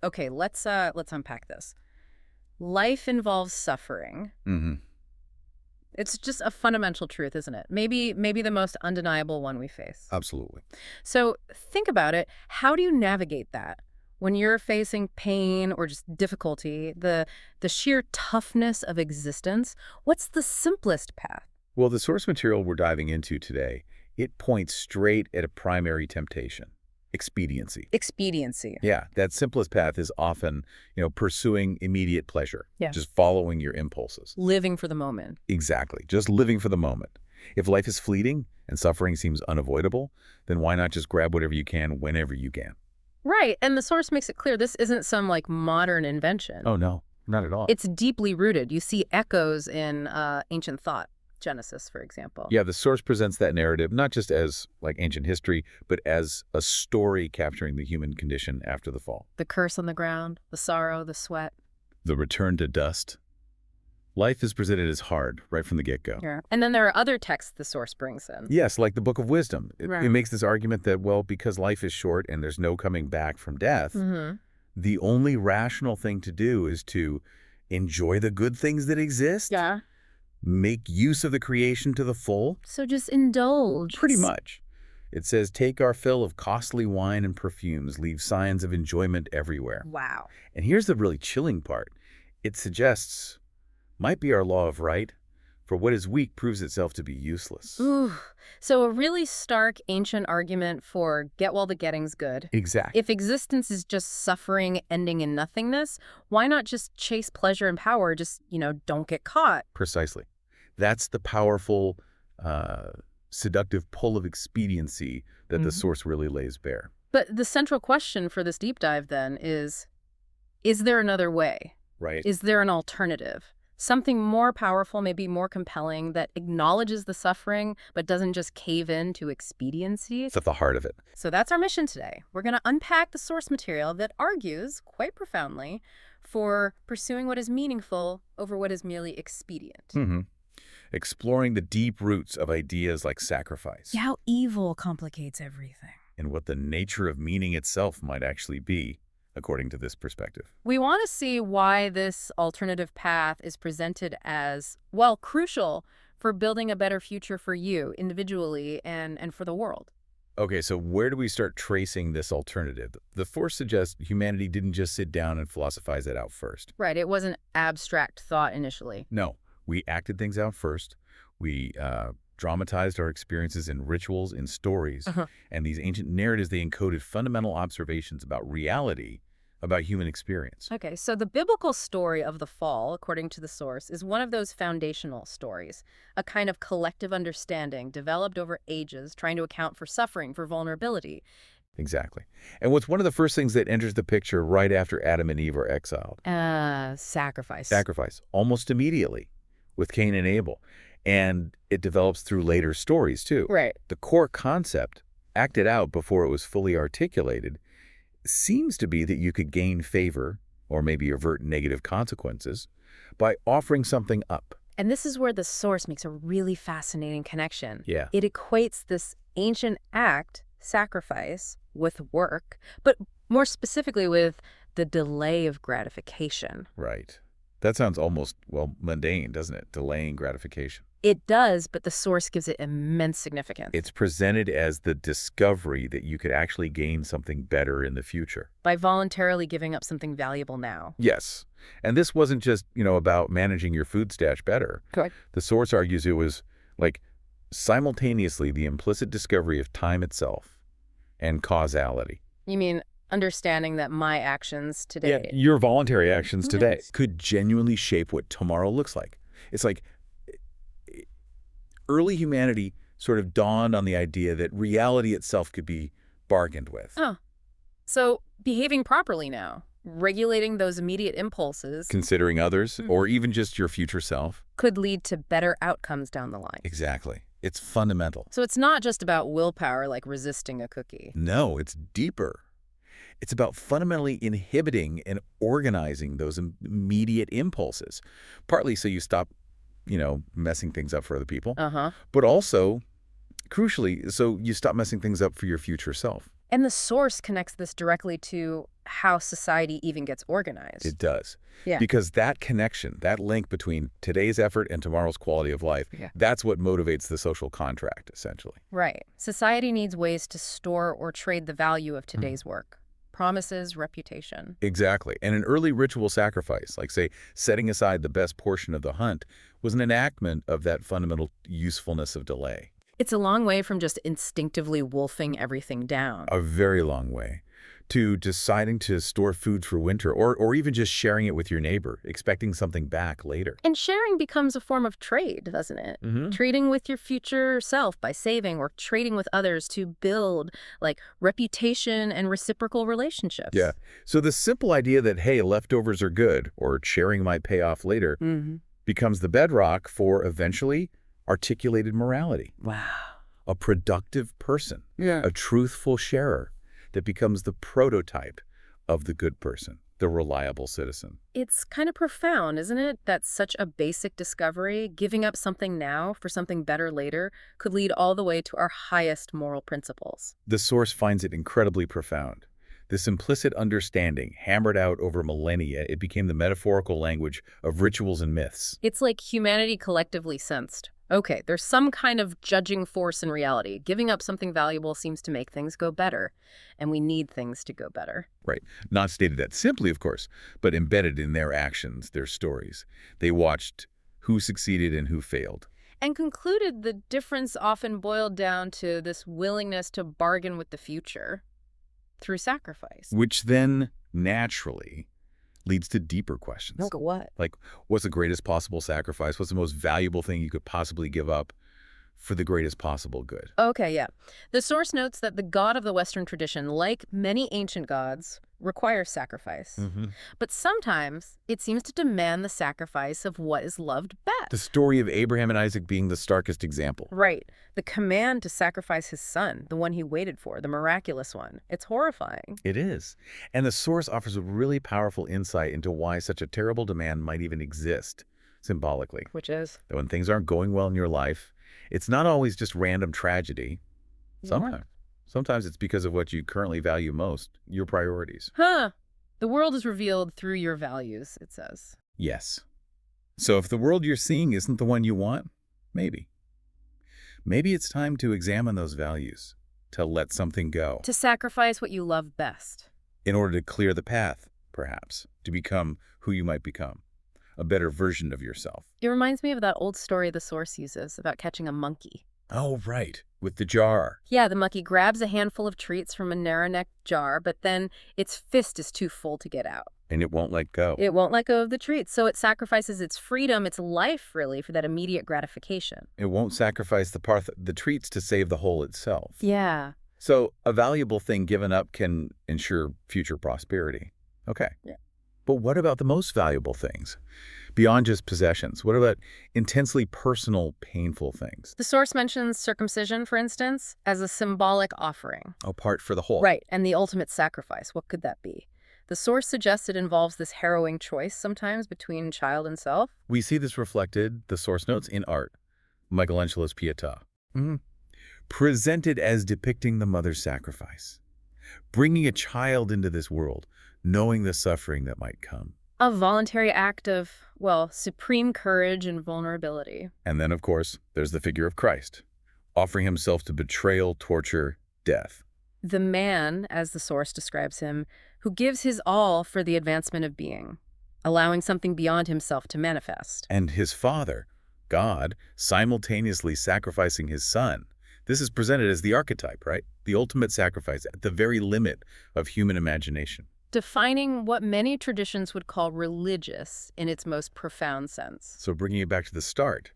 Okay, let's unpack this. Life involves suffering. Mm-hmm. It's just a fundamental truth, isn't it? Maybe the most undeniable one we face. Absolutely. So think about it. How do you navigate that? When you're facing pain or just difficulty, the sheer toughness of existence, what's the simplest path? Well, the source material we're diving into today, it points straight at a primary temptation, expediency. Expediency. Yeah, that simplest path is often, pursuing immediate pleasure, Yeah. just following your impulses. Living for the moment. Exactly, just living for the moment. If life is fleeting and suffering seems unavoidable, then why not just grab whatever you can whenever you can? Right. And the source makes it clear this isn't some like modern invention. Oh, no, not at all. It's deeply rooted. You see echoes in ancient thought. Genesis, for example. Yeah, the source presents that narrative not just as like ancient history, but as a story capturing the human condition after the fall. The curse on the ground, the sorrow, the sweat. The return to dust. Life is presented as hard right from the get-go. Yeah. And then there are other texts the source brings in. Yes, like the Book of Wisdom. Right. It makes this argument that, well, because life is short and there's no coming back from death, the only rational thing to do is to enjoy the good things that exist, Yeah. make use of the creation to the full. So just indulge. Pretty much. It says, take our fill of costly wine and perfumes, leave signs of enjoyment everywhere. Wow. And here's the really chilling part. It suggests, might be our law of right, for what is weak proves itself to be useless. Ooh. So a really stark ancient argument for get while the getting's good. Exactly. If existence is just suffering ending in nothingness, why not just chase pleasure and power? Just, don't get caught. Precisely. That's the powerful, seductive pull of expediency that the source really lays bare. But the central question for this deep dive then is there another way? Right. Is there an alternative? Something more powerful, maybe more compelling, that acknowledges the suffering but doesn't just cave in to expediency? It's at the heart of it. So that's our mission today. We're going to unpack the source material that argues, quite profoundly, for pursuing what is meaningful over what is merely expedient. Exploring the deep roots of ideas like sacrifice. How evil complicates everything. And what the nature of meaning itself might actually be, according to this perspective. We want to see why this alternative path is presented as, well, crucial for building a better future for you individually and for the world. Okay, so where do we start tracing this alternative? The force suggests humanity didn't just sit down and philosophize it out first. Right, it wasn't abstract thought initially. No, we acted things out first. We dramatized our experiences in rituals, in stories, and these ancient narratives, they encoded fundamental observations about reality, about human experience. Okay, so the biblical story of the fall, according to the source, is one of those foundational stories, a kind of collective understanding developed over ages, trying to account for suffering, for vulnerability. Exactly. And what's one of the first things that enters the picture right after Adam and Eve are exiled? Sacrifice. Sacrifice, almost immediately, with Cain and Abel. And it develops through later stories, too. Right. The core concept, acted out before it was fully articulated, seems to be that you could gain favor, or maybe avert negative consequences, by offering something up. And this is where the source makes a really fascinating connection. Yeah. It equates this ancient act, sacrifice, with work, but more specifically with the delay of gratification. Right. That sounds almost, well, mundane, doesn't it? Delaying gratification. It does, but the source gives it immense significance. It's presented as the discovery that you could actually gain something better in the future. By voluntarily giving up something valuable now. Yes. And this wasn't just, about managing your food stash better. Correct. The source argues it was, like, simultaneously the implicit discovery of time itself and causality. You mean understanding that my actions today... Yeah, your voluntary actions today could genuinely shape what tomorrow looks like. It's like early humanity sort of dawned on the idea that reality itself could be bargained with. Oh. So behaving properly now, regulating those immediate impulses... Considering others, or even just your future self. ...could lead to better outcomes down the line. Exactly. It's fundamental. So it's not just about willpower like resisting a cookie. No, it's deeper. It's about fundamentally inhibiting and organizing those immediate impulses, partly so you stop, messing things up for other people, but also, crucially, so you stop messing things up for your future self. And the source connects this directly to how society even gets It organized. does. Yeah. Because that connection, that link between today's effort and tomorrow's quality of life, Yeah. that's what motivates the social contract, essentially. Right. Society needs ways to store or trade the value of today's work. Promises, reputation. Exactly. And an early ritual sacrifice, like, say, setting aside the best portion of the hunt, was an enactment of that fundamental usefulness of delay. It's a long way from just instinctively wolfing everything down. A very long way. To deciding to store food for winter, or even just sharing it with your neighbor, expecting something back later. And sharing becomes a form of trade, doesn't it? Trading with your future self by saving or trading with others to build, like, reputation and reciprocal relationships. Yeah. So the simple idea that, hey, leftovers are good, or sharing might pay off later, becomes the bedrock for eventually articulated morality. Wow. A productive person, Yeah. a truthful sharer that becomes the prototype of the good person, the reliable citizen. It's kind of profound, isn't it? That such a basic discovery, giving up something now for something better later, could lead all the way to our highest moral principles. The source finds it incredibly profound. This implicit understanding, hammered out over millennia, it became the metaphorical language of rituals and myths. It's like humanity collectively sensed. Okay, there's some kind of judging force in reality. Giving up something valuable seems to make things go better, and we need things to go better. Right. Not stated that simply, of course, but embedded in their actions, their stories. They watched who succeeded and who failed. And concluded the difference often boiled down to this willingness to bargain with the future through sacrifice. Which then, naturally, leads to deeper questions. Look at what? Like, what's the greatest possible sacrifice? What's the most valuable thing you could possibly give up for the greatest possible good? Okay, yeah. The source notes that the god of the Western tradition, like many ancient gods, requires sacrifice. But sometimes it seems to demand the sacrifice of what is loved The best. story of Abraham and Isaac being the starkest example. Right. The command to sacrifice his son, the one he waited for, the miraculous one. It's horrifying. It is. And the source offers a really powerful insight into why such a terrible demand might even exist, symbolically. Which is? That when things aren't going well in your life, it's not always just random tragedy. Sometimes. Sometimes it's because of what you currently value most, your priorities. Huh. The world is revealed through your values, it says. Yes. So if the world you're seeing isn't the one you want, maybe. Maybe it's time to examine those values, to let something go, To sacrifice what you love best. in order to clear the path, perhaps, to become who you might become, a better version of yourself. It reminds me of that old story the source uses about catching a monkey. Oh, right, with the jar. Yeah, the monkey grabs a handful of treats from a narrow-necked jar, but then its fist is too full to get out. And it won't let go. It won't let go of the treats, so it sacrifices its freedom, its life, really, for that immediate gratification. It won't sacrifice the treats to save the whole itself. Yeah. So a valuable thing given up can ensure future prosperity. Okay. Yeah. But what about the most valuable things? Beyond just possessions, what about intensely personal, painful things? The source mentions circumcision, for instance, as a symbolic offering. A part for the whole. Right, and the ultimate sacrifice. What could that be? The source suggests it involves this harrowing choice sometimes between child and self. We see this reflected, the source notes, in art. Michelangelo's Pietà. Presented as depicting the mother's sacrifice. Bringing a child into this world, knowing the suffering that might come. A voluntary act of, well, supreme courage and vulnerability. And then, of course, there's the figure of Christ, offering himself to betrayal, torture, death. The man, as the source describes him, who gives his all for the advancement of being, allowing something beyond himself to manifest. And his Father, God, simultaneously sacrificing his Son. This is presented as the archetype, right? The ultimate sacrifice at the very limit of human imagination. Defining what many traditions would call religious in its most profound sense. So bringing it back to the start,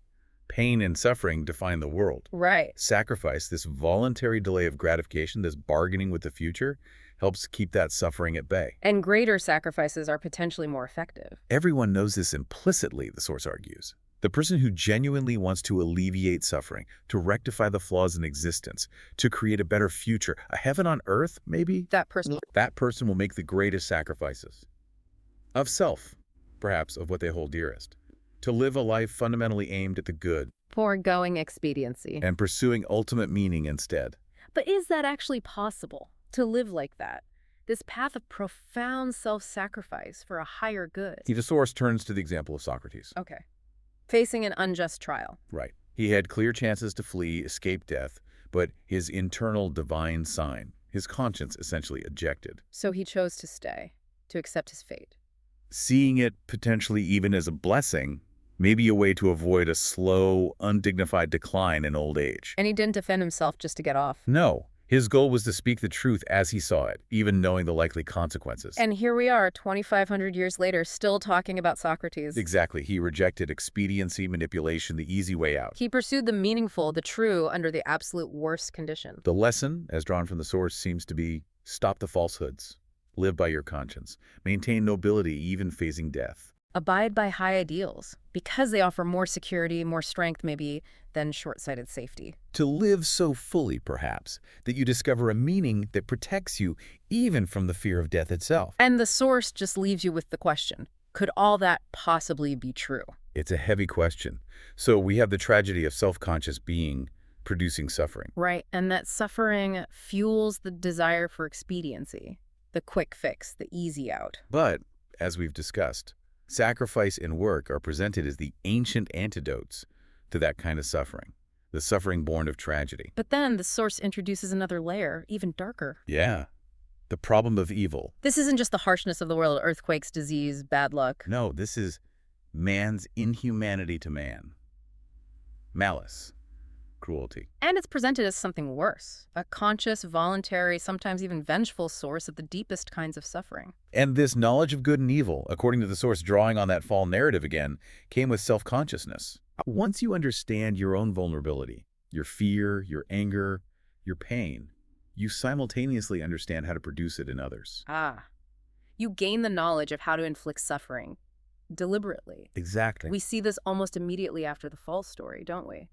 pain and suffering define the world. Right. Sacrifice, this voluntary delay of gratification, this bargaining with the future, helps keep that suffering at bay. And greater sacrifices are potentially more effective. Everyone knows this implicitly, the source argues. The person who genuinely wants to alleviate suffering, to rectify the flaws in existence, to create a better future, a heaven on earth, maybe? That person. That person will make the greatest sacrifices. Of self, perhaps of what they hold dearest. To live a life fundamentally aimed at the good. Foregoing expediency. And pursuing ultimate meaning instead. But is that actually possible? to live like that, this path of profound self-sacrifice for a higher good. The source turns to the example of Socrates. Okay. Facing an unjust trial. Right. He had clear chances to flee, escape death, but his internal divine sign, his conscience, essentially ejected. So he chose to stay, to accept his fate. Seeing it potentially even as a blessing, maybe a way to avoid a slow, undignified decline in old age. And he didn't defend himself just to get off. No. His goal was to speak the truth as he saw it, even knowing the likely consequences. And here we are, 2,500 years later, still talking about Socrates. Exactly. He rejected expediency, manipulation, the easy way out. He pursued the meaningful, the true, under the absolute worst condition. The lesson, as drawn from the source, seems to be stop the falsehoods. Live by your conscience. Maintain nobility, even facing death. Abide by high ideals, because they offer more security, more strength maybe, than short-sighted safety. To live so fully, perhaps, that you discover a meaning that protects you even from the fear of death itself. And the source just leaves you with the question, could all that possibly be true? It's a heavy question. So we have the tragedy of self-conscious being producing suffering. Right, and that suffering fuels the desire for expediency, the quick fix, the easy out. But, as we've discussed, sacrifice and work are presented as the ancient antidotes to that kind of suffering, the suffering born of tragedy. But then the source introduces another layer, even darker. Yeah, the problem of evil. This isn't just the harshness of the world, earthquakes, disease, bad luck. No, this is man's inhumanity to man. Malice, cruelty. And it's presented as something worse, a conscious, voluntary, sometimes even vengeful source of the deepest kinds of suffering. And this knowledge of good and evil, according to the source drawing on that fall narrative again, came with self-consciousness. Once you understand your own vulnerability, your fear, your anger, your pain, you simultaneously understand how to produce it in others. Ah, you gain the knowledge of how to inflict suffering deliberately. Exactly. We see this almost immediately after the fall story, don't we?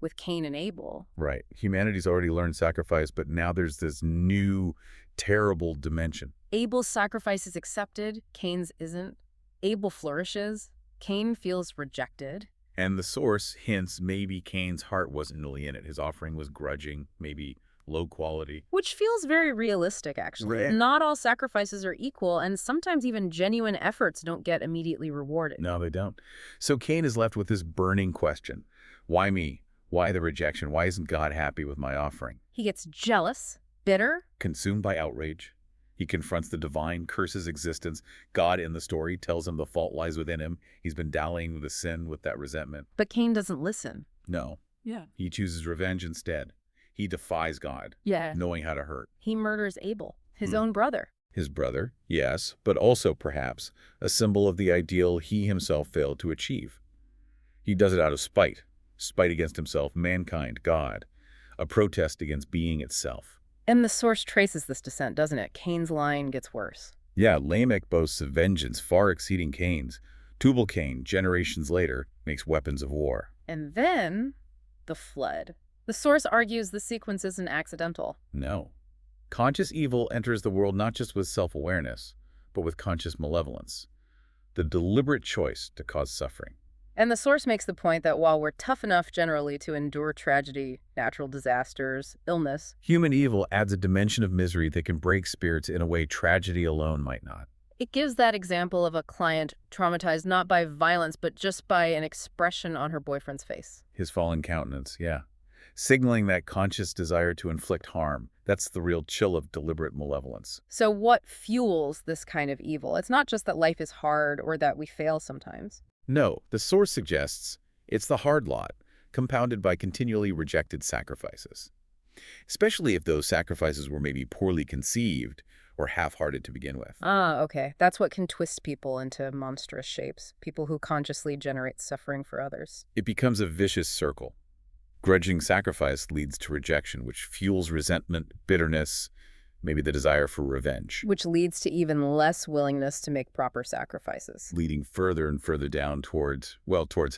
With Cain and Abel. Right. Humanity's already learned sacrifice, but now there's this new, terrible dimension. Abel's sacrifice is accepted, Cain's isn't. Abel flourishes, Cain feels rejected. And the source hints maybe Cain's heart wasn't really in it. His offering was grudging, maybe low quality. Which feels very realistic, actually. Right. Not all sacrifices are equal, and sometimes even genuine efforts don't get immediately rewarded. No, they don't. So Cain is left with this burning question. Why me? Why the rejection? Why isn't God happy with my offering? He gets jealous, bitter. Consumed by outrage. He confronts the divine, curses existence. God in the story tells him the fault lies within him. He's been dallying with the sin, with that resentment. But Cain doesn't listen. No. Yeah. He chooses revenge instead. He defies God, Yeah. knowing how to hurt. He murders Abel, his own brother. His brother, yes, but also, perhaps, a symbol of the ideal he himself failed to achieve. He does it out of spite. Spite against himself, mankind, God. A protest against being itself. And the source traces this descent, doesn't it? Cain's line gets worse. Yeah, Lamech boasts of vengeance far exceeding Cain's. Tubal-Cain, generations later, makes weapons of war. And then, the flood. The source argues the sequence isn't accidental. No. Conscious evil enters the world not just with self-awareness, but with conscious malevolence. The deliberate choice to cause suffering. And the source makes the point that while we're tough enough generally to endure tragedy, natural disasters, illness, Human evil adds a dimension of misery that can break spirits in a way tragedy alone might not. it gives that example of a client traumatized not by violence, but just by an expression on her boyfriend's face. His fallen countenance, yeah. Signaling that conscious desire to inflict harm. That's the real chill of deliberate malevolence. So what fuels this kind of evil? It's not just that life is hard or that we fail sometimes. No, the source suggests it's the hard lot, compounded by continually rejected sacrifices. Especially if those sacrifices were maybe poorly conceived or half-hearted to begin with. Ah, okay. That's what can twist people into monstrous shapes, people who consciously generate suffering for others. It becomes a vicious circle. Grudging sacrifice leads to rejection, which fuels resentment, bitterness, maybe the desire for revenge. Which leads to even less willingness to make proper sacrifices. Leading further and further down towards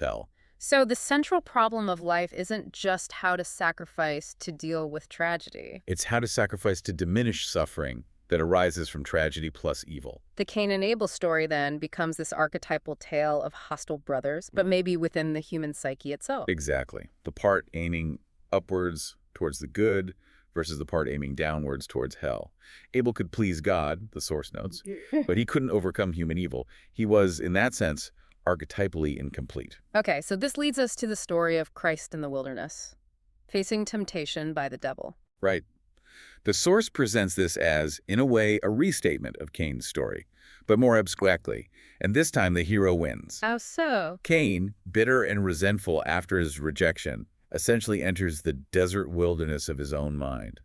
hell. So the central problem of life isn't just how to sacrifice to deal with tragedy. It's how to sacrifice to diminish suffering that arises from tragedy plus evil. The Cain and Abel story, then, becomes this archetypal tale of hostile brothers, but maybe within the human psyche itself. Exactly. The part aiming upwards towards the good versus the part aiming downwards towards hell. Abel could please God, the source notes, but he couldn't overcome human evil. He was, in that sense, archetypally incomplete. Okay, so this leads us to the story of Christ in the wilderness, facing temptation by the devil. Right. The source presents this as, in a way, a restatement of Cain's story, but more abstractly, and this time the hero wins. How so? Cain, bitter and resentful after his rejection, essentially enters the desert wilderness of his own mind,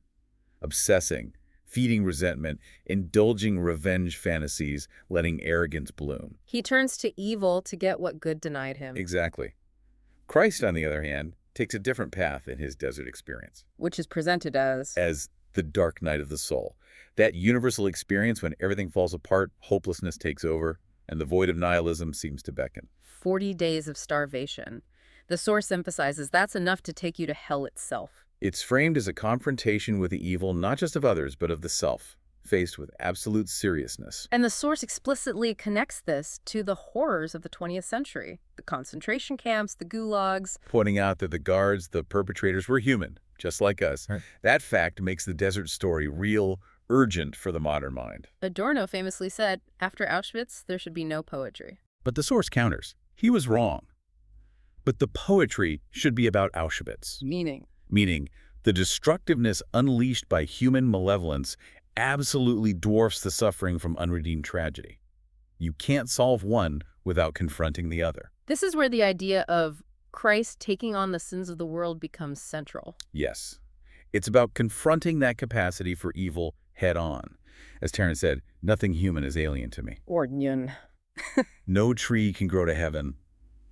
obsessing, feeding resentment, indulging revenge fantasies, letting arrogance bloom. He turns to evil to get what good denied him. Exactly. Christ, on the other hand, takes a different path in his desert experience. Which is presented as The dark night of the soul. That universal experience when everything falls apart, hopelessness takes over, and the void of nihilism seems to beckon. 40 days of starvation. The source emphasizes that's enough to take you to hell itself. It's framed as a confrontation with the evil not just of others, but of the self, faced with absolute seriousness. And the source explicitly connects this to the horrors of the 20th century. The concentration camps, the gulags. Pointing out that the guards, the perpetrators, were human, just like us. Right. That fact makes the desert story real, urgent for the modern mind. Adorno famously said, after Auschwitz, there should be no poetry. But the source counters. He was wrong. But the poetry should be about Auschwitz. Meaning, the destructiveness unleashed by human malevolence absolutely dwarfs the suffering from unredeemed tragedy. You can't solve one without confronting the other. This is where the idea of Christ taking on the sins of the world becomes central. Yes. It's about confronting that capacity for evil head on. As Terence said, nothing human is alien to me. Ordnung. No tree can grow to heaven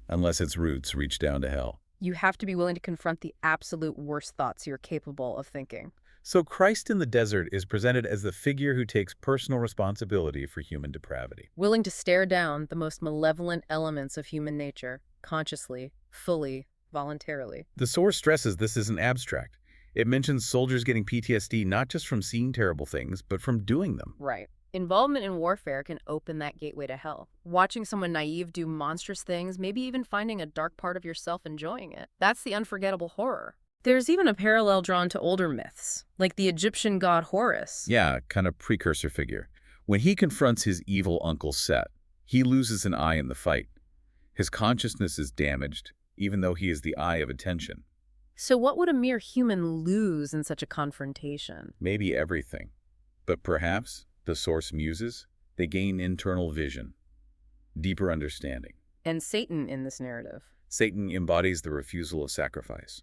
unless its roots reach down to hell. You have to be willing to confront the absolute worst thoughts you're capable of thinking. So Christ in the desert is presented as the figure who takes personal responsibility for human depravity. Willing to stare down the most malevolent elements of human nature, consciously, fully, voluntarily. The source stresses this isn't abstract. It mentions soldiers getting PTSD not just from seeing terrible things, but from doing them. Right. Involvement in warfare can open that gateway to hell. Watching someone naive do monstrous things, maybe even finding a dark part of yourself enjoying it. That's the unforgettable horror. There's even a parallel drawn to older myths, like the Egyptian god Horus. Yeah, kind of precursor figure. When he confronts his evil uncle Set, he loses an eye in the fight. His consciousness is damaged, even though he is the eye of attention. So what would a mere human lose in such a confrontation? Maybe everything. But perhaps, the source muses, they gain internal vision, deeper understanding. And Satan in this narrative. Satan embodies the refusal of sacrifice.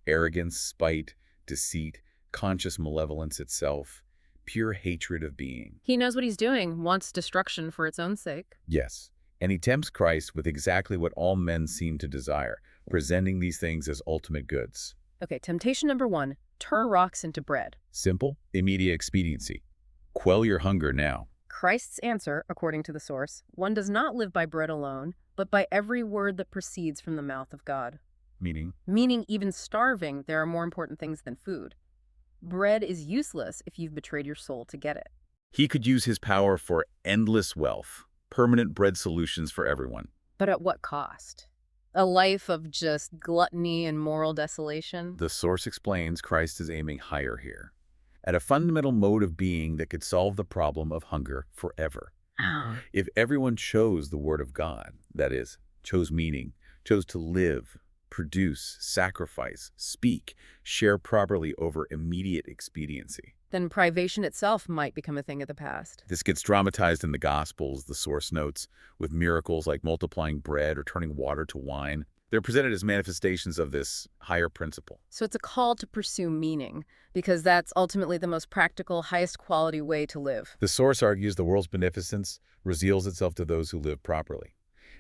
Arrogance, spite, deceit, conscious malevolence itself, pure hatred of being. He knows what he's doing, wants destruction for its own sake. Yes, and he tempts Christ with exactly what all men seem to desire, presenting these things as ultimate goods. Okay, temptation number 1, turn rocks into bread. Simple, immediate expediency. Quell your hunger now. Christ's answer, according to the source, one does not live by bread alone, but by every word that proceeds from the mouth of God. Meaning? Meaning even starving, there are more important things than food. Bread is useless if you've betrayed your soul to get it. He could use his power for endless wealth, permanent bread solutions for everyone. But at what cost? A life of just gluttony and moral desolation? The source explains Christ is aiming higher here, at a fundamental mode of being that could solve the problem of hunger forever. If everyone chose the word of God, that is, chose meaning, chose to live, produce, sacrifice, speak, share properly over immediate expediency. Then privation itself might become a thing of the past. This gets dramatized in the Gospels, the source notes, with miracles like multiplying bread or turning water to wine. They're presented as manifestations of this higher principle. So it's a call to pursue meaning, because that's ultimately the most practical, highest quality way to live. The source argues the world's beneficence reveals itself to those who live properly.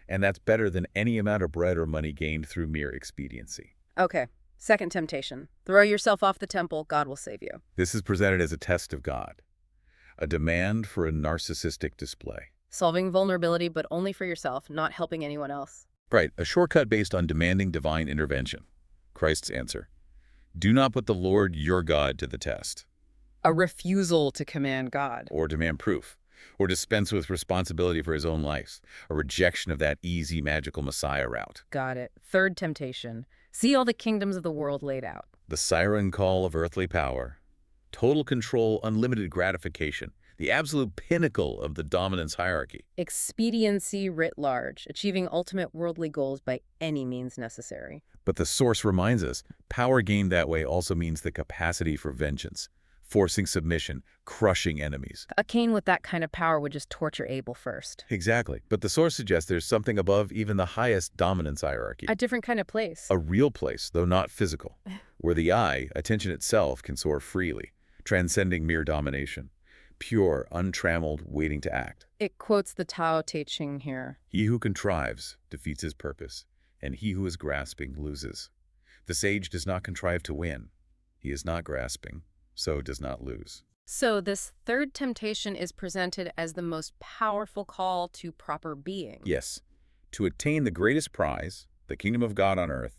And that's better than any amount of bread or money gained through mere expediency. Okay, second temptation. Throw yourself off the temple, God will save you. This is presented as a test of God, a demand for a narcissistic display. Solving vulnerability, but only for yourself, not helping anyone else. Right, a shortcut based on demanding divine intervention. Christ's answer: do not put the Lord your God to the test. A refusal to command God. Or demand proof, or dispense with responsibility for his own life, a rejection of that easy, magical Messiah route. Got it. Third temptation. See all the kingdoms of the world laid out. The siren call of earthly power, Total control, unlimited gratification, the absolute pinnacle of the dominance hierarchy. Expediency writ large, achieving ultimate worldly goals by any means necessary. But the source reminds us, power gained that way also means the capacity for vengeance, forcing submission, crushing enemies. A king with that kind of power would just torture Abel first. Exactly. But the source suggests there's something above even the highest dominance hierarchy. A different kind of place. A real place, though not physical, where the I, attention itself, can soar freely, transcending mere domination. Pure, untrammeled, waiting to act. It quotes the Tao Te Ching here. He who contrives defeats his purpose, and he who is grasping loses. The sage does not contrive to win. He is not grasping, so does not lose. So this third temptation is presented as the most powerful call to proper being. Yes, to attain the greatest prize, the kingdom of God on earth,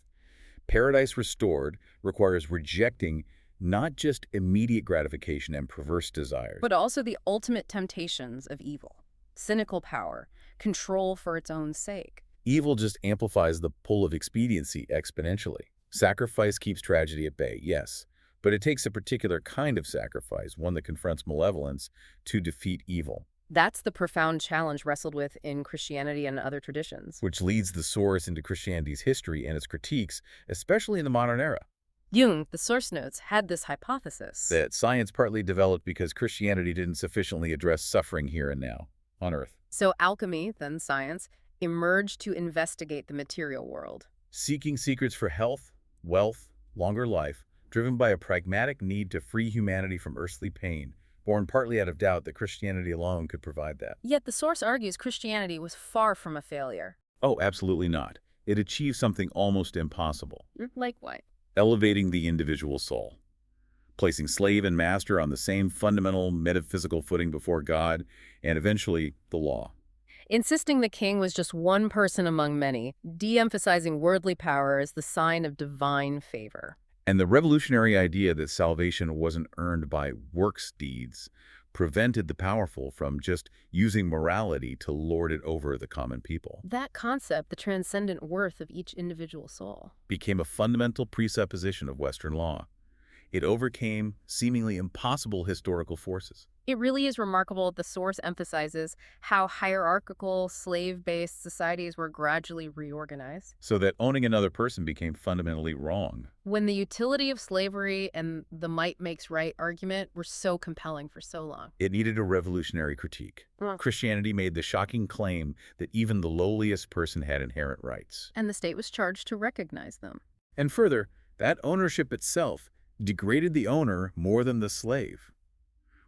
paradise restored requires rejecting not just immediate gratification and perverse desires, But also the ultimate temptations of evil. Cynical power, control for its own sake. evil just amplifies the pull of expediency exponentially. Sacrifice keeps tragedy at bay, yes, but it takes a particular kind of sacrifice, one that confronts malevolence, to defeat evil. That's the profound challenge wrestled with in Christianity and other traditions. Which leads the source into Christianity's history and its critiques, especially in the modern era. Jung, the source notes, had this hypothesis. That science partly developed because Christianity didn't sufficiently address suffering here and now, on Earth. So alchemy, then science, emerged to investigate the material world. Seeking secrets for health, wealth, longer life, driven by a pragmatic need to free humanity from earthly pain, born partly out of doubt that Christianity alone could provide that. Yet the source argues Christianity was far from a failure. Oh, absolutely not. It achieved something almost impossible. Like what? Elevating the individual soul. Placing slave and master on the same fundamental metaphysical footing before God, and eventually the law. Insisting the king was just one person among many, de-emphasizing worldly power as the sign of divine favor. And the revolutionary idea that salvation wasn't earned by works deeds prevented the powerful from just using morality to lord it over the common people. That concept, the transcendent worth of each individual soul, Became a fundamental presupposition of Western law. It overcame seemingly impossible historical forces. It really is remarkable that the source emphasizes how hierarchical, slave-based societies were gradually reorganized. So that owning another person became fundamentally wrong. When the utility of slavery and the might makes right argument were so compelling for so long. It needed a revolutionary critique. Christianity made the shocking claim that even the lowliest person had inherent rights. And the state was charged to recognize them. And further, that ownership itself degraded the owner more than the slave.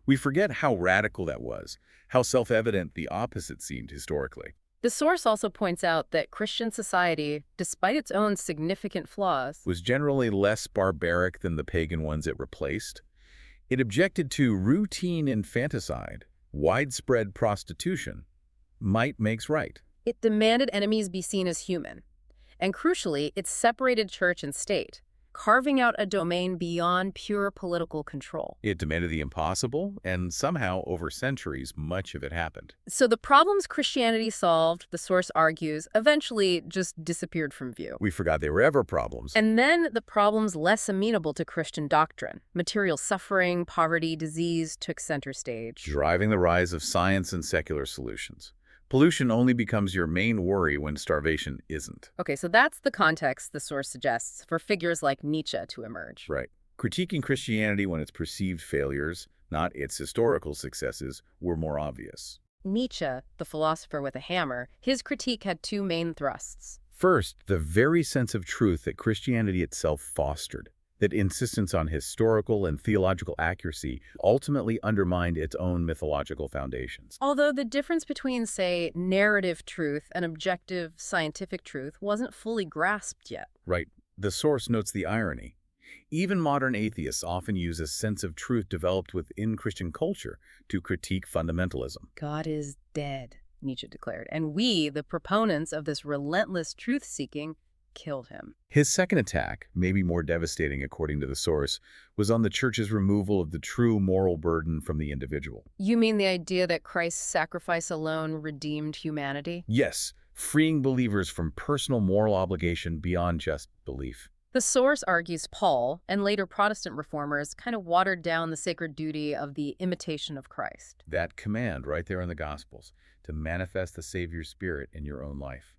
We forget how radical that was, how self-evident the opposite seemed historically. The source also points out that Christian society, despite its own significant flaws, Was generally less barbaric than the pagan ones it replaced. It objected to routine infanticide, widespread prostitution. Might makes right. it demanded enemies be seen as human. And crucially, it separated church and state, carving out a domain beyond pure political control. It demanded the impossible, and somehow, over centuries, much of it happened. So the problems Christianity solved, the source argues, eventually just disappeared from view. We forgot they were ever problems. And then the problems less amenable to Christian doctrine, material suffering, poverty, disease, took center stage. Driving the rise of science and secular solutions. Pollution only becomes your main worry when starvation isn't. Okay, so that's the context the source suggests for figures like Nietzsche to emerge. Right. Critiquing Christianity when its perceived failures, not its historical successes, were more obvious. Nietzsche, the philosopher with a hammer, his critique had two main thrusts. First, the very sense of truth that Christianity itself fostered, that insistence on historical and theological accuracy ultimately undermined its own mythological foundations. Although the difference between, say, narrative truth and objective scientific truth wasn't fully grasped yet. Right. The source notes the irony. Even modern atheists often use a sense of truth developed within Christian culture to critique fundamentalism. God is dead, Nietzsche declared, and we, the proponents of this relentless truth-seeking, killed him. His second attack, maybe more devastating according to the source, was on the church's removal of the true moral burden from the individual. You mean the idea that Christ's sacrifice alone redeemed humanity? Yes, freeing believers from personal moral obligation beyond just belief. The source argues Paul and later Protestant reformers kind of watered down the sacred duty of the imitation of Christ. That command right there in the Gospels, to manifest the Savior's Spirit in your own life,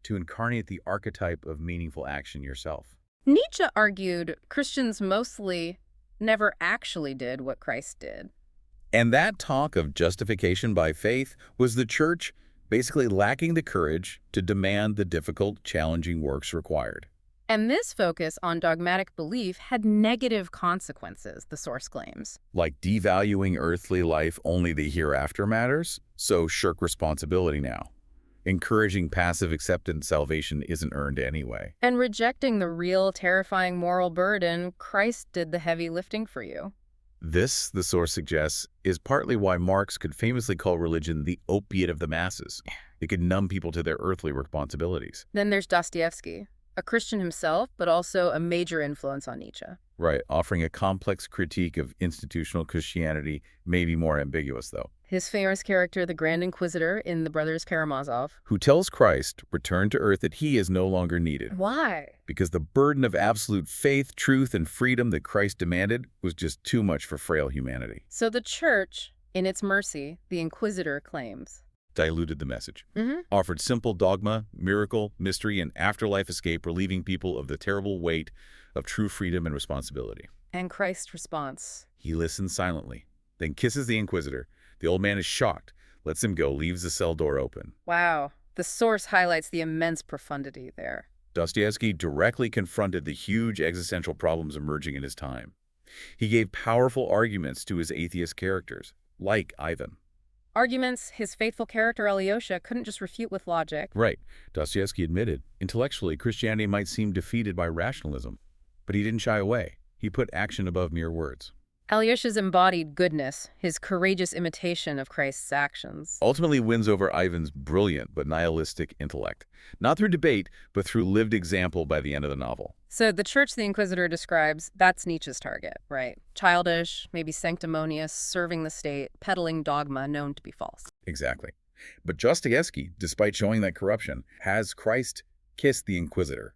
to incarnate the archetype of meaningful action yourself. Nietzsche argued Christians mostly never actually did what Christ did. And that talk of justification by faith was the church basically lacking the courage to demand the difficult, challenging works required. And this focus on dogmatic belief had negative consequences, the source claims. Like devaluing earthly life, only the hereafter matters, so shirk responsibility now. Encouraging passive acceptance salvation isn't earned anyway. And rejecting the real, terrifying moral burden, Christ did the heavy lifting for you. This, the source suggests, is partly why Marx could famously call religion the opiate of the masses. It could numb people to their earthly responsibilities. Then there's Dostoevsky, a Christian himself, but also a major influence on Nietzsche. Right, offering a complex critique of institutional Christianity, maybe more ambiguous, though. His famous character, the Grand Inquisitor in The Brothers Karamazov. Who tells Christ, returned to earth, that he is no longer needed. Why? Because the burden of absolute faith, truth, and freedom that Christ demanded was just too much for frail humanity. So the church, in its mercy, the Inquisitor claims, diluted the message. Offered simple dogma, miracle, mystery, and afterlife escape, relieving people of the terrible weight of true freedom and responsibility. And Christ's response? He listens silently, then kisses the Inquisitor. The old man is shocked, lets him go, leaves the cell door open. Wow. The source highlights the immense profundity there. Dostoevsky directly confronted the huge existential problems emerging in his time. He gave powerful arguments to his atheist characters, like Ivan. Arguments his faithful character Alyosha couldn't just refute with logic. Right. Dostoevsky admitted, intellectually, Christianity might seem defeated by rationalism, but he didn't shy away. He put action above mere words. Alyosha's embodied goodness, his courageous imitation of Christ's actions, ultimately wins over Ivan's brilliant but nihilistic intellect, not through debate, but through lived example by the end of the novel. So the church the Inquisitor describes, that's Nietzsche's target, right? Childish, maybe sanctimonious, serving the state, peddling dogma known to be false. Exactly. But Dostoevsky, despite showing that corruption, has Christ kiss the Inquisitor.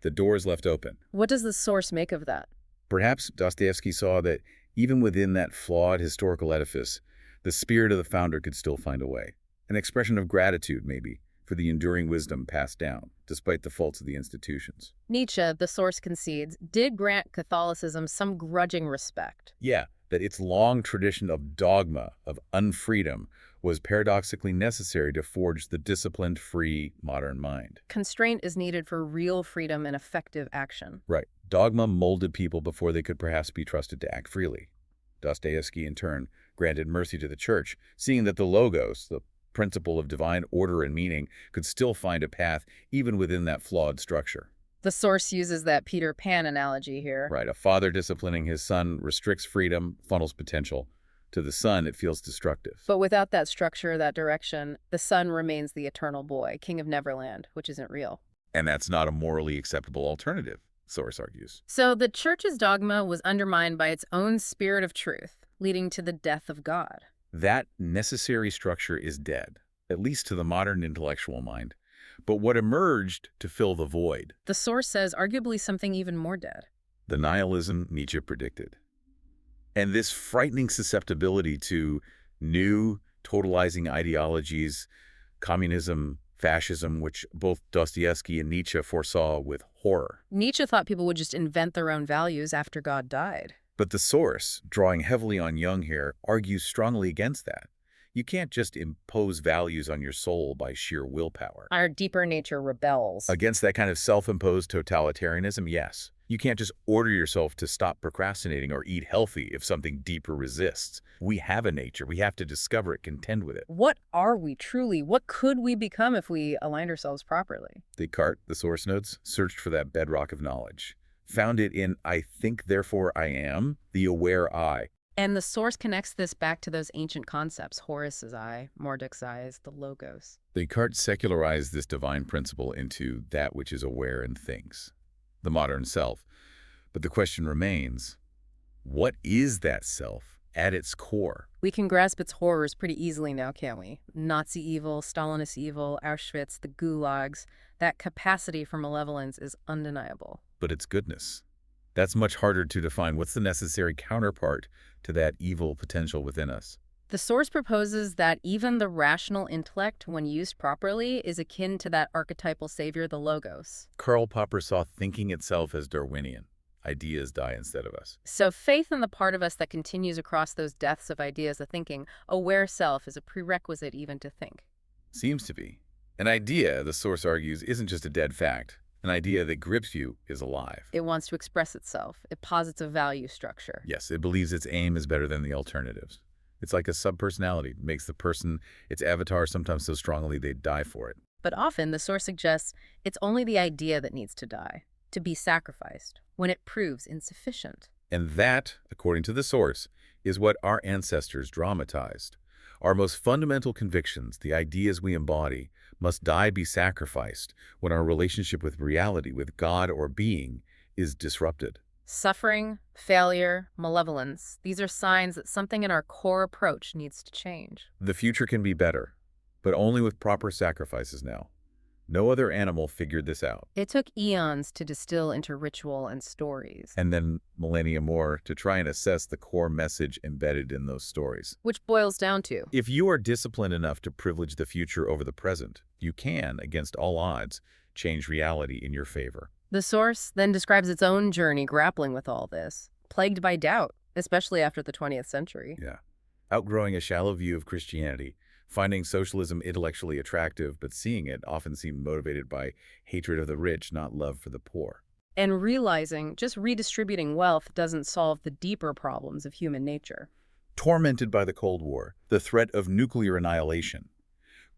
The door is left open. What does the source make of that? Perhaps Dostoevsky saw that even within that flawed historical edifice, the spirit of the founder could still find a way. An expression of gratitude, maybe, for the enduring wisdom passed down, despite the faults of the institutions. Nietzsche, the source concedes, did grant Catholicism some grudging respect. Yeah, that its long tradition of dogma, of unfreedom, was paradoxically necessary to forge the disciplined, free, modern mind. Constraint is needed for real freedom and effective action. Right. Dogma molded people before they could perhaps be trusted to act freely. Dostoevsky, in turn, granted mercy to the church, seeing that the logos, the principle of divine order and meaning, could still find a path even within that flawed structure. The source uses that Peter Pan analogy here. Right. A father disciplining his son restricts freedom, funnels potential. To the son, it feels destructive. But without that structure, that direction, the son remains the eternal boy, king of Neverland, which isn't real. And that's not a morally acceptable alternative, source argues. So the church's dogma was undermined by its own spirit of truth, leading to the death of God. That necessary structure is dead, at least to the modern intellectual mind. But what emerged to fill the void? The source says arguably something even more dead. The nihilism Nietzsche predicted. And this frightening susceptibility to new, totalizing ideologies, communism, fascism, which both Dostoevsky and Nietzsche foresaw with horror. Nietzsche thought people would just invent their own values after God died. But the source, drawing heavily on Jung here, argues strongly against that. You can't just impose values on your soul by sheer willpower. Our deeper nature rebels. Against that kind of self-imposed totalitarianism, yes. You can't just order yourself to stop procrastinating or eat healthy if something deeper resists. We have a nature. We have to discover it, contend with it. What are we truly? What could we become if we aligned ourselves properly? Descartes, the source notes, searched for that bedrock of knowledge. Found it in I think, therefore I am, the aware I. And the source connects this back to those ancient concepts, Horus's I, Marduk's eyes, the logos. Descartes secularized this divine principle into that which is aware and thinks, the modern self. But the question remains, what is that self at its core? We can grasp its horrors pretty easily now, can't we? Nazi evil, Stalinist evil, Auschwitz, the gulags. That capacity for malevolence is undeniable. but its goodness. That's much harder to define. What's the necessary counterpart to that evil potential within us? The source proposes that even the rational intellect, when used properly, is akin to that archetypal savior, the Logos. Karl Popper saw thinking itself as Darwinian. Ideas die instead of us. So faith in the part of us that continues across those deaths of ideas of thinking, aware self, is a prerequisite even to think. Seems to be. An idea, the source argues, isn't just a dead fact. An idea that grips you is alive. It wants to express itself. It posits a value structure. Yes, it believes its aim is better than the alternatives. It's like a subpersonality. It makes the person, its avatar, sometimes so strongly they die for it. But often, the source suggests it's only the idea that needs to die, to be sacrificed, when it proves insufficient. And that, according to the source, is what our ancestors dramatized. Our most fundamental convictions, the ideas we embody, must die, be sacrificed when our relationship with reality, with God or being, is disrupted. Suffering, failure, malevolence, these are signs that something in our core approach needs to change. The future can be better, but only with proper sacrifices now. No other animal figured this out. It took eons to distill into ritual and stories. And then millennia more to try and assess the core message embedded in those stories. Which boils down to, If you are disciplined enough to privilege the future over the present, you can, against all odds, change reality in your favor. the source then describes its own journey grappling with all this, plagued by doubt, especially after the 20th century. Yeah. Outgrowing a shallow view of Christianity, finding socialism intellectually attractive, but seeing it often seemed motivated by hatred of the rich, not love for the poor. And realizing just redistributing wealth doesn't solve the deeper problems of human nature. Tormented by the Cold War, the threat of nuclear annihilation,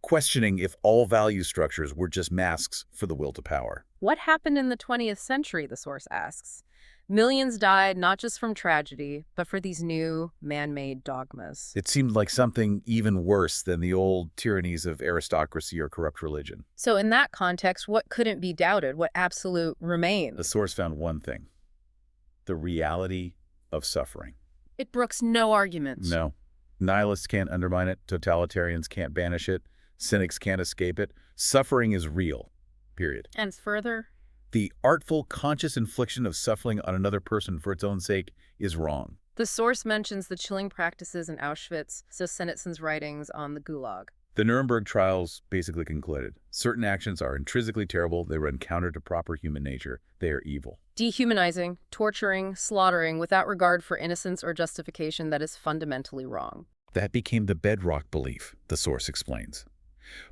questioning if all value structures were just masks for the will to power. What happened in the 20th century, the source asks? Millions died not just from tragedy, but for these new, man-made dogmas. It seemed like something even worse than the old tyrannies of aristocracy or corrupt religion. So in that context, what couldn't be doubted? What absolute remains? The source found one thing: the reality of suffering. It brooks no arguments. No. Nihilists can't undermine it. Totalitarians can't banish it. Cynics can't escape it. Suffering is real. Period. And further, The artful, conscious infliction of suffering on another person for its own sake is wrong. the source mentions the chilling practices in Auschwitz, so Senetson's writings on the Gulag. The Nuremberg trials basically concluded certain actions are intrinsically terrible. They run counter to proper human nature. They are evil. Dehumanizing, torturing, slaughtering without regard for innocence or justification that is fundamentally wrong. That became the bedrock belief, the source explains.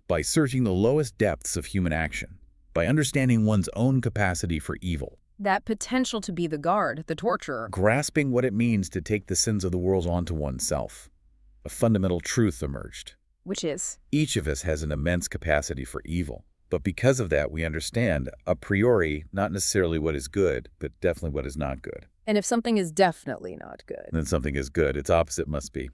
By searching the lowest depths of human action, by understanding one's own capacity for evil, That potential to be the guard, the torturer. grasping what it means to take the sins of the world onto oneself, a fundamental truth emerged. Which is? Each of us has an immense capacity for evil. But because of that, we understand, a priori, not necessarily what is good, but definitely what is not good. And if something is definitely not good, And then something is good, its opposite must be.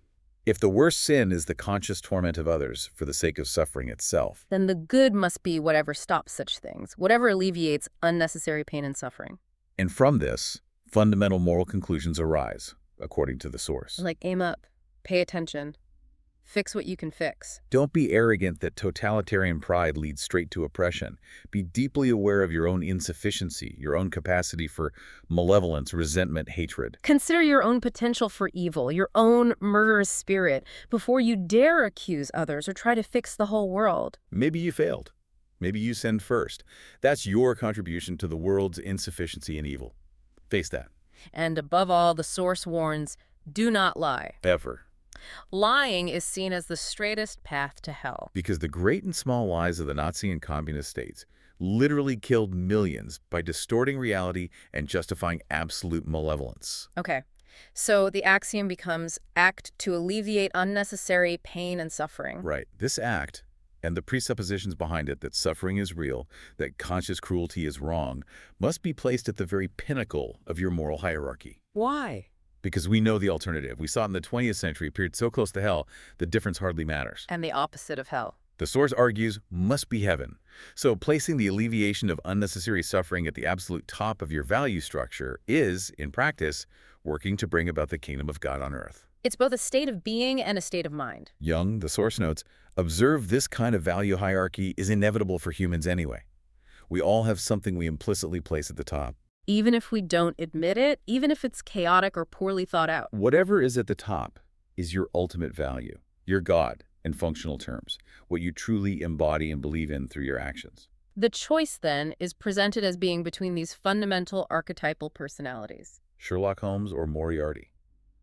If the worst sin is the conscious torment of others for the sake of suffering itself, then the good must be whatever stops such things, whatever alleviates unnecessary pain and suffering. and from this, fundamental moral conclusions arise, according to the source. Like aim up, pay attention, fix what you can fix. Don't be arrogant that totalitarian pride leads straight to oppression. Be deeply aware of your own insufficiency, your own capacity for malevolence, resentment, hatred. Consider your own potential for evil, your own murderous spirit, before you dare accuse others or try to fix the whole world. Maybe you failed. Maybe you sinned first. That's your contribution to the world's insufficiency and evil. Face that. And above all, the source warns, do not lie. Ever. Lying is seen as the straightest path to hell. Because the great and small lies of the Nazi and communist states literally killed millions by distorting reality and justifying absolute malevolence. Okay, so the axiom becomes act to alleviate unnecessary pain and suffering. Right. This act, and the presuppositions behind it that suffering is real, that conscious cruelty is wrong, must be placed at the very pinnacle of your moral hierarchy. Why? Because we know the alternative. We saw it in the 20th century, a period so close to hell, the difference hardly matters. And the opposite of hell. The source argues must be heaven. So placing the alleviation of unnecessary suffering at the absolute top of your value structure is, in practice, working to bring about the kingdom of God on earth. It's both a state of being and a state of mind. Young, the source notes, observe this kind of value hierarchy is inevitable for humans anyway. We all have something we implicitly place at the top. Even if we don't admit it, even if it's chaotic or poorly thought out. Whatever is at the top is your ultimate value, your God in functional terms, what you truly embody and believe in through your actions. The choice, then, is presented as being between these fundamental archetypal personalities. Sherlock Holmes or Moriarty,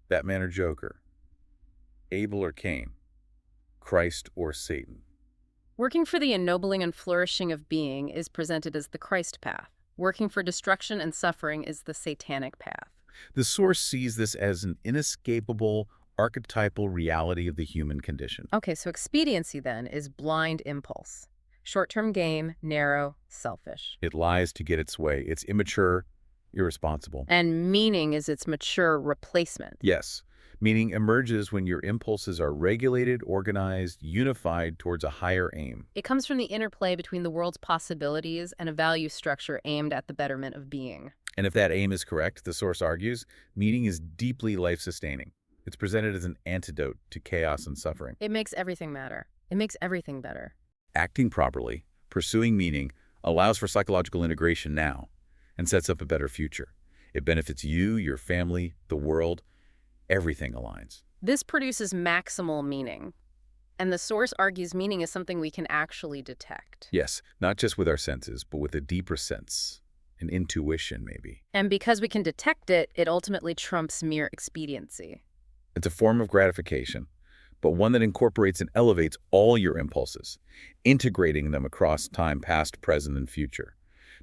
Batman or Joker, Abel or Cain, Christ or Satan. Working for the ennobling and flourishing of being is presented as the Christ path. Working for destruction and suffering is the satanic path. The Source sees this as an inescapable, archetypal reality of the human condition. Okay, so expediency, then, is blind impulse. Short-term gain, narrow, selfish. It lies to get its way. It's immature, irresponsible. And meaning is its mature replacement. Yes, meaning emerges when your impulses are regulated, organized, unified towards a higher aim. It comes from the interplay between the world's possibilities and a value structure aimed at the betterment of being. And if that aim is correct, the Source argues, meaning is deeply life-sustaining. It's presented as an antidote to chaos and suffering. It makes everything matter. It makes everything better. Acting properly, pursuing meaning, allows for psychological integration now and sets up a better future. It benefits you, your family, the world. Everything aligns. This produces maximal meaning. And the Source argues meaning is something we can actually detect. Yes, not just with our senses, but with a deeper sense, an intuition maybe. And because we can detect it, it ultimately trumps mere expediency. It's a form of gratification, but one that incorporates and elevates all your impulses, integrating them across time past, present, and future.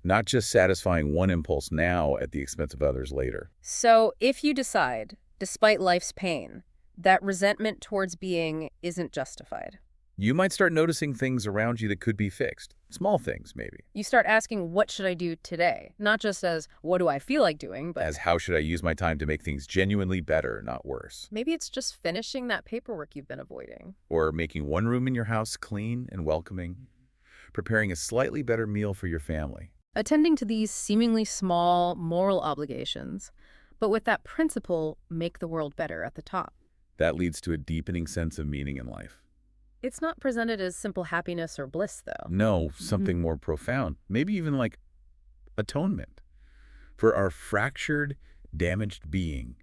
Not just satisfying one impulse now at the expense of others later. So if you decide, despite life's pain, that resentment towards being isn't justified, You might start noticing things around you that could be fixed. Small things, maybe. you start asking, what should I do today? Not just as, what do I feel like doing, but As how should I use my time to make things genuinely better, not worse? maybe it's just finishing that paperwork you've been avoiding. Or making one room in your house clean and welcoming. Preparing a slightly better meal for your family. Attending to these seemingly small moral obligations, but with that principle, make the world better at the top. That leads to a deepening sense of meaning in life. It's not presented as simple happiness or bliss, though. No, something more profound. Maybe even like atonement. For our fractured, damaged being,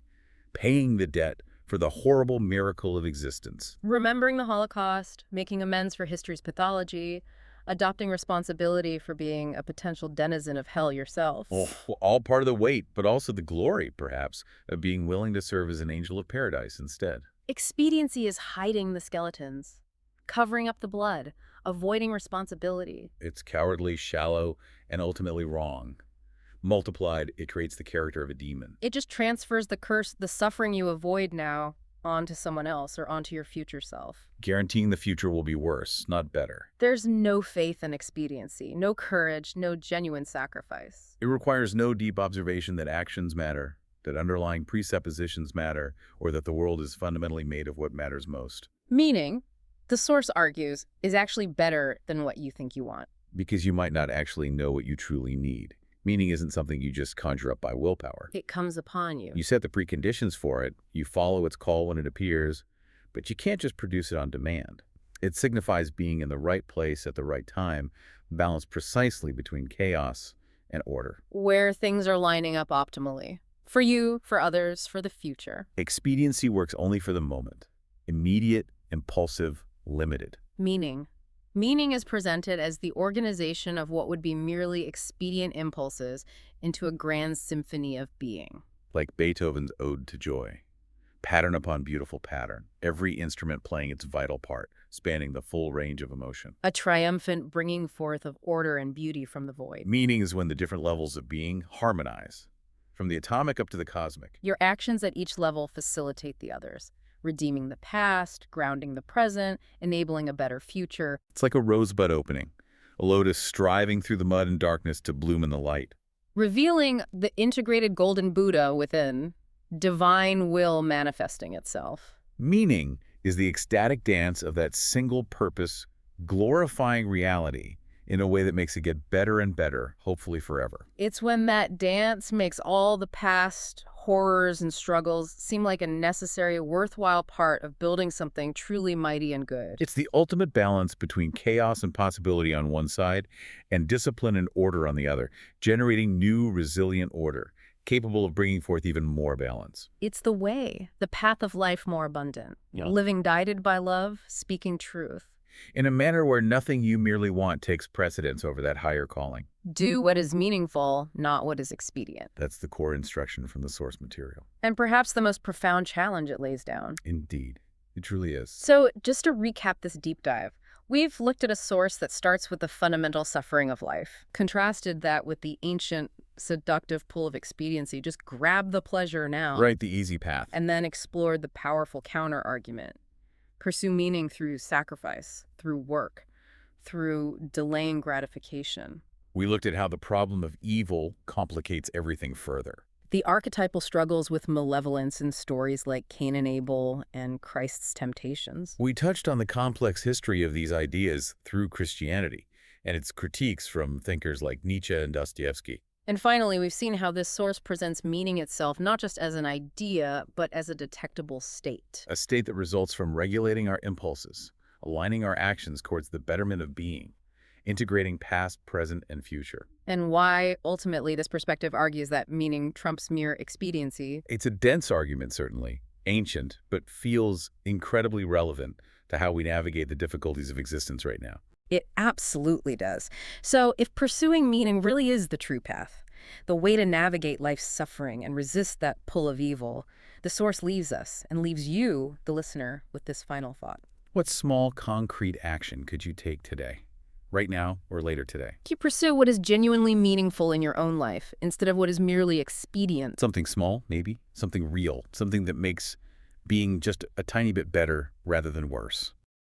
paying the debt for the horrible miracle of existence. Remembering the Holocaust, making amends for history's pathology, adopting responsibility for being a potential denizen of hell yourself. Oh, all part of the weight, but also the glory, perhaps, of being willing to serve as an angel of paradise instead. Expediency is hiding the skeletons, covering up the blood, avoiding responsibility. It's cowardly, shallow, and ultimately wrong. Multiplied, it creates the character of a demon. It just transfers the curse, the suffering you avoid now, onto someone else or onto your future self. Guaranteeing the future will be worse, not better. There's no faith in expediency, no courage, no genuine sacrifice. It requires no deep observation that actions matter, that underlying presuppositions matter, or that the world is fundamentally made of what matters most. Meaning, the Source argues, is actually better than what you think you want. Because you might not actually know what you truly need. Meaning isn't something you just conjure up by willpower. It comes upon you. You set the preconditions for it, you follow its call when it appears, but you can't just produce it on demand. It signifies being in the right place at the right time, balanced precisely between chaos and order. Where things are lining up optimally. For you, for others, for the future. Expediency works only for the moment. Immediate, impulsive, limited. Meaning. Meaning is presented as the organization of what would be merely expedient impulses into a grand symphony of being. Like Beethoven's Ode to Joy. Pattern upon beautiful pattern, every instrument playing its vital part, spanning the full range of emotion. A triumphant bringing forth of order and beauty from the void. Meaning is when the different levels of being harmonize, from the atomic up to the cosmic. Your actions at each level facilitate the others, redeeming the past, grounding the present, enabling a better future. It's like a rosebud opening, a lotus striving through the mud and darkness to bloom in the light. Revealing the integrated golden Buddha within, divine will manifesting itself. Meaning is the ecstatic dance of that single purpose, glorifying reality in a way that makes it get better and better, hopefully forever. It's when that dance makes all the past horrors and struggles seem like a necessary, worthwhile part of building something truly mighty and good. It's the ultimate balance between chaos and possibility on one side and discipline and order on the other, generating new, resilient order, capable of bringing forth even more balance. It's the way, the path of life more abundant, Yeah. living guided by love, speaking truth. In a manner where nothing you merely want takes precedence over that higher calling. Do what is meaningful, not what is expedient. That's the core instruction from the source material. And perhaps the most profound challenge it lays down. Indeed. It truly is. So, just to recap this deep dive, we've looked at a source that starts with the fundamental suffering of life, contrasted that with the ancient, seductive pull of expediency, just grab the pleasure now. Right, the easy path. And then explored the powerful counter-argument. Pursue meaning through sacrifice, through work, through delaying gratification. We looked at how the problem of evil complicates everything further. The archetypal struggles with malevolence in stories like Cain and Abel and Christ's temptations. We touched on the complex history of these ideas through Christianity and its critiques from thinkers like Nietzsche and Dostoevsky. And finally, we've seen how this source presents meaning itself not just as an idea, but as a detectable state. A state that results from regulating our impulses, aligning our actions towards the betterment of being, integrating past, present, and future. And why, ultimately, this perspective argues that meaning trumps mere expediency. It's a dense argument, certainly, ancient, but feels incredibly relevant to how we navigate the difficulties of existence right now. It absolutely does. So if pursuing meaning really is the true path, the way to navigate life's suffering and resist that pull of evil, the source leaves us and leaves you, the listener, with this final thought. What small, concrete action could you take today, right now or later today? You pursue what is genuinely meaningful in your own life instead of what is merely expedient. Something small, maybe. Something real. Something that makes being just a tiny bit better rather than worse.